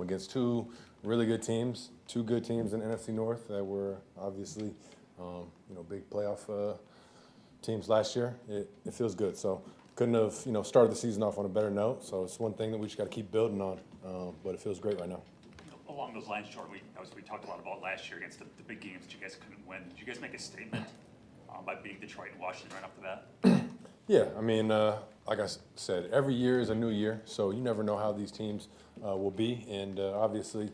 against two really good teams, two good teams in NFC North that were obviously, big playoff teams last year. It feels good. So couldn't have, started the season off on a better note. So it's one thing that we just got to keep building on, but it feels great right now. Along those lines, Jordan, we talked a lot about last year against the big games that you guys couldn't win. Did you guys make a statement by beating Detroit and Washington right off the bat? Yeah, I mean, like I said, every year is a new year, so you never know how these teams will be, and obviously,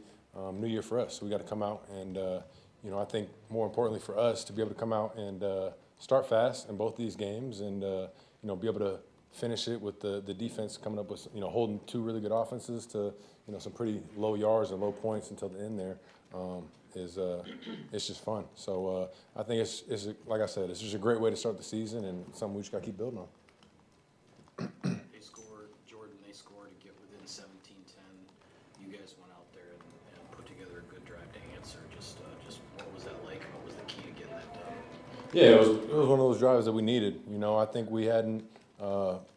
new year for us. So we got to come out and, I think more importantly for us to be able to come out and start fast in both these games and, be able to finish it with the defense coming up with, holding two really good offenses to, some pretty low yards and low points until the end there. It's just fun. So I think it's like I said, it's just a great way to start the season and something we just got to keep building on. They scored to get within 17-10. You guys went out there and put together a good drive to answer. Just what was that like? What was the key to getting that done? Yeah, it was one of those drives that we needed. I think we hadn't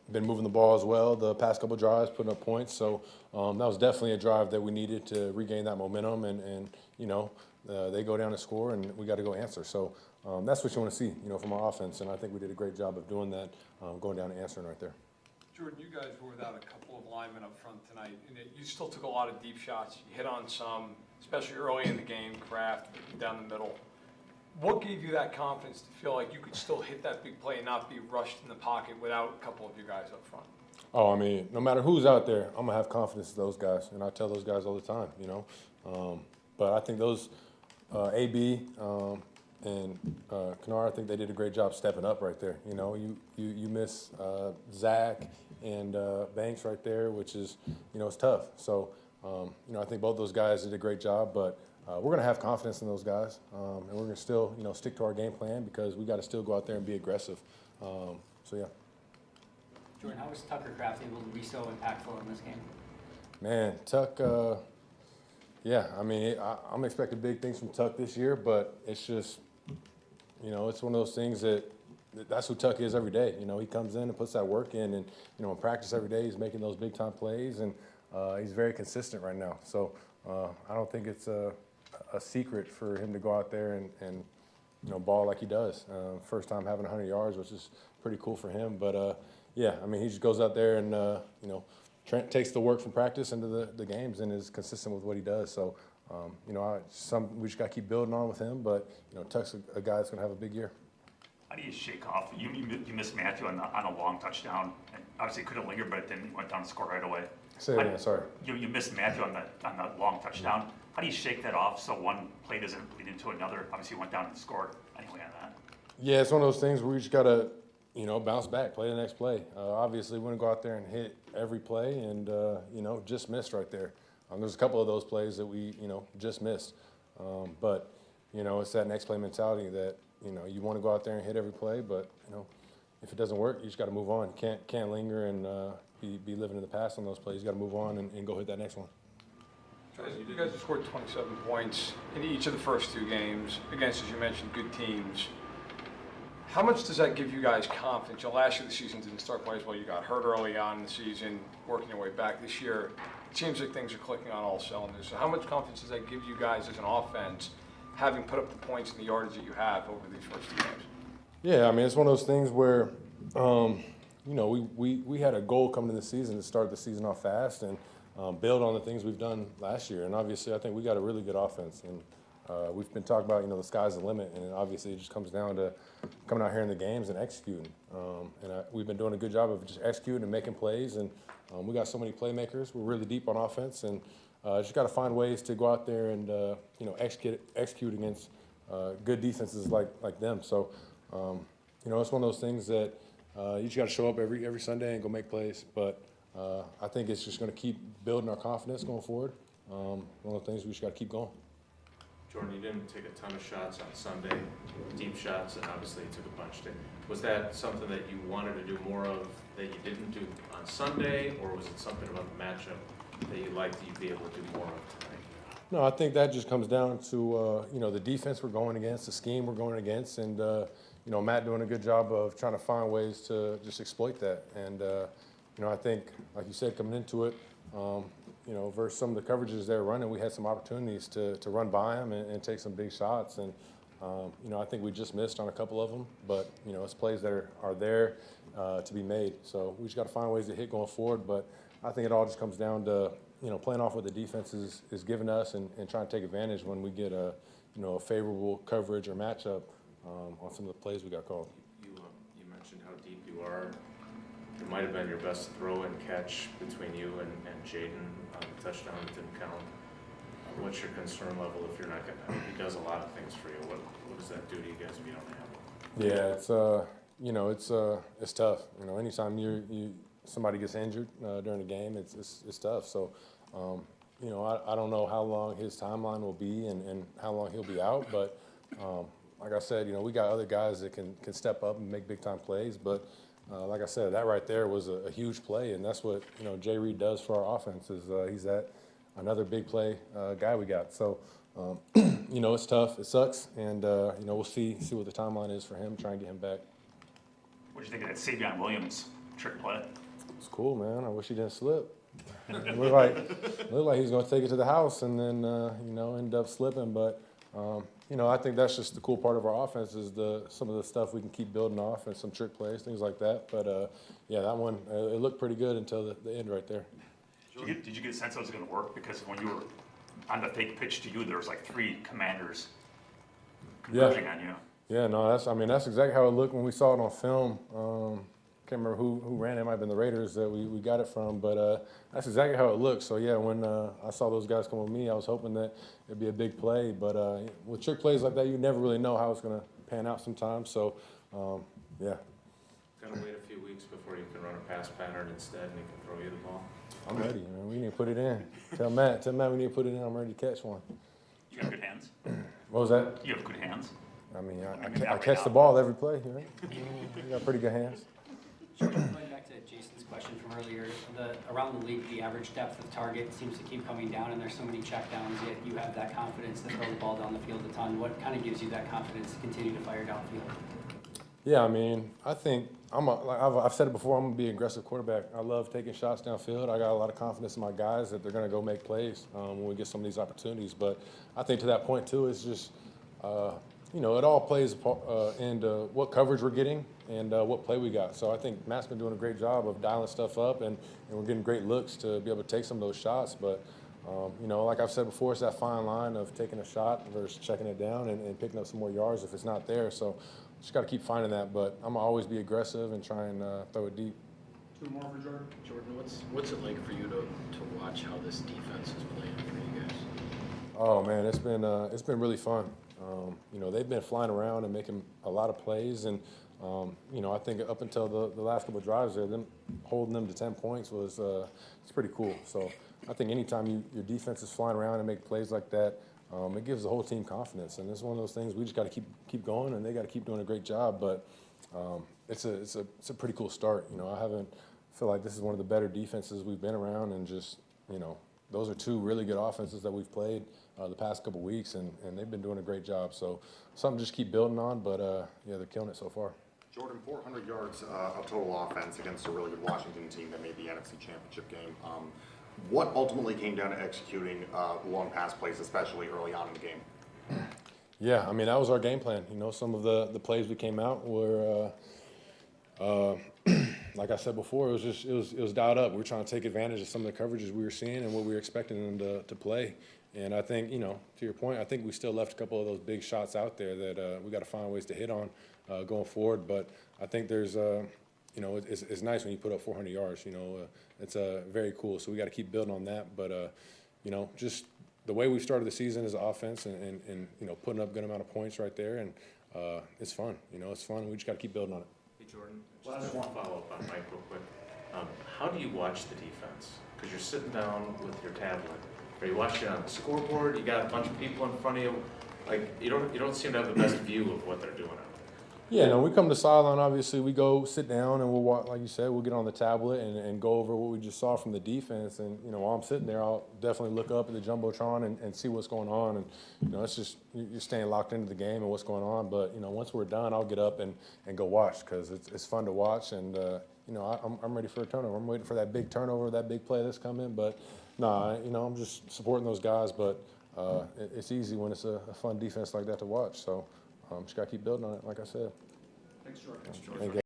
been moving the ball as well the past couple of drives, putting up points. So that was definitely a drive that we needed to regain that momentum and they go down and score, and we got to go answer. So that's what you want to see, from our offense, and I think we did a great job of doing that, going down and answering right there. Jordan, you guys were without a couple of linemen up front tonight, and you still took a lot of deep shots. You hit on some, especially early in the game, Kraft, down the middle. What gave you that confidence to feel like you could still hit that big play and not be rushed in the pocket without a couple of your guys up front? Oh, I mean, no matter who's out there, I'm going to have confidence in those guys, and I tell those guys all the time, But I think those AB and Kennard, I think they did a great job stepping up right there. You miss Zach and Banks right there, which is, it's tough. So, I think both those guys did a great job, but we're going to have confidence in those guys, and we're going to still, stick to our game plan because we got to still go out there and be aggressive. Yeah. Jordan, how was Tucker Kraft able to be so impactful in this game? Man, Tuck, yeah, I mean, I'm expecting big things from Tuck this year, but it's just, it's one of those things that's who Tuck is every day. He comes in and puts that work in, and, in practice every day he's making those big-time plays, and he's very consistent right now. So I don't think it's a secret for him to go out there and ball like he does. First time having 100 yards, which is pretty cool for him. But, yeah, I mean, he just goes out there and, takes the work from practice into the games and is consistent with what he does. So, we just got to keep building on with him. But, Tuck's a guy that's going to have a big year. How do you shake off? You missed Matthew on a long touchdown, and obviously couldn't linger, but then went down and scored right away. Say it again, sorry. You missed Matthew on the long touchdown. How do you shake that off so one play doesn't lead into another? Obviously, you went down and scored anyway on that. Yeah, it's one of those things where we just got to, bounce back, play the next play. Obviously, we want to go out there and hit every play and, just missed right there. There's a couple of those plays that we, just missed. But, it's that next play mentality that, you want to go out there and hit every play, but, if it doesn't work, you just got to move on. Can't linger and be living in the past on those plays. You got to move on and go hit that next one. You guys have scored 27 points in each of the first two games against, as you mentioned, good teams. How much does that give you guys confidence? Last year the season didn't start quite as well. You got hurt early on in the season, working your way back. This year, it seems like things are clicking on all cylinders. So how much confidence does that give you guys as an offense, having put up the points and the yardage that you have over these first two games? Yeah, I mean, it's one of those things where, we had a goal coming into the season to start the season off fast and build on the things we've done last year. And obviously, I think we got a really good offense. And we've been talking about, the sky's the limit. And obviously, it just comes down to coming out here in the games and executing. We've been doing a good job of just executing and making plays. And we got so many playmakers. We're really deep on offense. And just got to find ways to go out there and, execute against good defenses like them. So, it's one of those things that you just got to show up every Sunday and go make plays. But I think it's just going to keep building our confidence going forward. One of the things we just got to keep going. Jordan, you didn't take a ton of shots on Sunday, deep shots, and obviously you took a bunch today. Was that something that you wanted to do more of that you didn't do on Sunday, or was it something about the matchup that you'd like to be able to do more of tonight? No, I think that just comes down to, the defense we're going against, the scheme we're going against, and, Matt doing a good job of trying to find ways to just exploit that. And, I think, like you said, coming into it, you know, versus some of the coverages they're running, we had some opportunities to run by them and take some big shots. And, you know, I think we just missed on a couple of them, but, you know, it's plays that are there to be made. So we just got to find ways to hit going forward. But I think it all just comes down to, you know, playing off what the defense is giving us and trying to take advantage when we get a, you know, a favorable coverage or matchup on some of the plays we got called. You mentioned how deep you are. It might have been your best throw and catch between you and Jayden on the touchdown that didn't count. What's your concern level if you're not going to, he does a lot of things for you. What does that do to you guys if you don't have him? Yeah, it's you know, it's tough. You know, anytime somebody gets injured during a game, it's tough. So, you know, I don't know how long his timeline will be and how long he'll be out, but like I said, you know, we got other guys that can step up and make big time plays, but like I said, that right there was a huge play, and that's what, you know, Jay Reed does for our offense is he's that another big play guy we got. So, you know, it's tough. It sucks, and you know, we'll see what the timeline is for him. Try and get him back. What do you think of that Savion Williams trick play? It's cool, man. I wish he didn't slip. It looked like he was going to take it to the house and then you know, end up slipping. But you know, I think that's just the cool part of our offense is some of the stuff we can keep building off and some trick plays, things like that. But yeah, that one it looked pretty good until the end right there. Did you get a sense that was going to work? Because when you were on the fake pitch to you, there was like 3 commanders converging on you. Yeah, no, that's exactly how it looked when we saw it on film. Can't remember who ran it. It might have been the Raiders that we got it from, but that's exactly how it looked. So yeah, when I saw those guys come with me, I was hoping that it'd be a big play. But with trick plays like that, you never really know how it's going to pan out sometimes. So yeah. Got to wait a few weeks before you can run a pass pattern instead, and he can throw you the ball. I'm ready, man. We need to put it in. Tell Matt we need to put it in. I'm ready to catch one. You have good hands. What was that? You have good hands. I mean, Maybe not I right catch now, the ball every play, right? You got pretty good hands. Going back to Jason's question from earlier, around the league, the average depth of target seems to keep coming down, and there's so many checkdowns, yet you have that confidence to throw the ball down the field a ton. What kind of gives you that confidence to continue to fire downfield? Yeah, I mean, I think like I've said it before, I'm going to be an aggressive quarterback. I love taking shots downfield. I got a lot of confidence in my guys that they're going to go make plays when we get some of these opportunities. But I think to that point, too, it's just, you know, it all plays into what coverage we're getting and what play we got. So I think Matt's been doing a great job of dialing stuff up, and we're getting great looks to be able to take some of those shots. But, you know, like I've said before, it's that fine line of taking a shot versus checking it down and picking up some more yards if it's not there. So just got to keep finding that. But I'm going to always be aggressive and try and throw it deep. 2 more for Jordan. Jordan, what's it like for you to watch how this defense is playing for you guys? Oh, man, it's been really fun. You know, they've been flying around and making a lot of plays, and you know, I think up until the last couple of drives there, holding them to 10 points was it's pretty cool. So I think anytime your defense is flying around and make plays like that, it gives the whole team confidence, and it's one of those things we just got to keep going, and they got to keep doing a great job. But it's a pretty cool start. You know, I feel like this is one of the better defenses we've been around, and just, you know, those are 2 really good offenses that we've played the past couple weeks, and they've been doing a great job. So something to just keep building on, but yeah, they're killing it so far. Jordan, 400 yards of total offense against a really good Washington team that made the NFC Championship game. What ultimately came down to executing long pass plays, especially early on in the game? Yeah, I mean, that was our game plan. You know, some of the plays we came out were, like I said before, it was dialed up. We were trying to take advantage of some of the coverages we were seeing and what we were expecting them to play. And I think, you know, to your point, I think we still left a couple of those big shots out there that we got to find ways to hit on going forward. But I think there's, you know, it's nice when you put up 400 yards. You know, it's very cool. So we got to keep building on that. But, you know, just the way we started the season as an offense and you know, putting up a good amount of points right there. And it's fun. You know, it's fun. We just got to keep building on it. Hey, Jordan, just one follow-up on Mike real quick. How do you watch the defense? Because you're sitting down with your tablet. Are you watching it on the scoreboard? You got a bunch of people in front of you. Like, you don't seem to have the best view of what they're doing out there. Yeah, no, we come to sideline, obviously, we go sit down and we'll watch, like you said, we'll get on the tablet and go over what we just saw from the defense. And, you know, while I'm sitting there, I'll definitely look up at the Jumbotron and see what's going on. And, you know, it's just, you're staying locked into the game and what's going on. But, you know, once we're done, I'll get up and go watch because it's fun to watch. And, you know, I'm ready for a turnover. I'm waiting for that big turnover, that big play that's coming. But, Nah, you know, I'm just supporting those guys, but it's easy when it's a fun defense like that to watch. So just got to keep building on it, like I said. Thanks, Jordan. Thank you.